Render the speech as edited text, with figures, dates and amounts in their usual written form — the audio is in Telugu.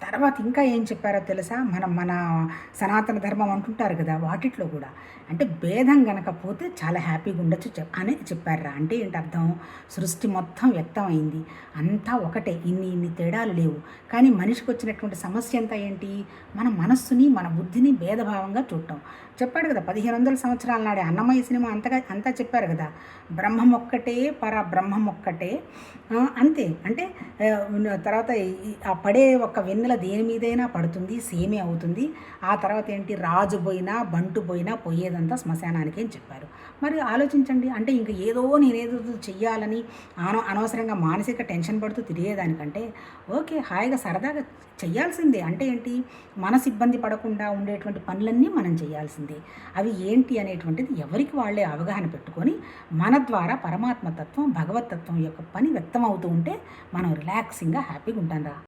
తర్వాత ఇంకా ఏం చెప్పారో తెలుసా? మన సనాతన ధర్మం అంటుంటారు కదా! వాటిట్లో కూడా అంటే భేదం గనక పోతే చాలా హ్యాపీగా ఉండొచ్చు అని చెప్పారురా. అంటే ఏంటి అర్థం? సృష్టి మొత్తం వ్యక్తమైంది. అంతా ఒకటే. ఇన్ని తేడాలు లేవు. కానీ మనిషికి వచ్చినటువంటి సమస్య అంతా ఏంటి? మన మనస్సుని, మన బుద్ధిని భేదభావంగా చూడటం. చెప్పాడు కదా! 1500 సంవత్సరాల నాడే అన్నమయ్య సినిమా అంతా చెప్పారు కదా! బ్రహ్మం ఒక్కటే, పరబ్రహ్మం ఒక్కటే. అంతే. అంటే తర్వాత ఆ పడే ఒక వెన్నెల దేని మీదైనా పడుతుంది, సేమే అవుతుంది. ఆ తర్వాత ఏంటి? రాజు పోయినా, బంటు పోయినా పోయేదంతా శ్మశానానికే అని చెప్పారు. మరి ఆలోచించండి. అంటే ఇంక నేనేదో చెయ్యాలని అనవసరంగా మానసిక టెన్షన్ పడుతూ తిరిగేదానికంటే ఓకే, హాయిగా సరదాగా చెయ్యాల్సిందే. అంటే ఏంటి? మనసు ఇబ్బంది పడకుండా ఉండేటువంటి పనులన్నీ మనం చేయాల్సిందే. అవి ఏంటి అనేటువంటిది ఎవరికి వాళ్ళే అవగాహన పెట్టుకొని మన ద్వారా పరమాత్మతత్వం, భగవతత్వం యొక్క పని వ్యక్తం అవుతూ ఉంటే మనం రిలాక్సింగ్గా హ్యాపీగా ఉంటాం రా.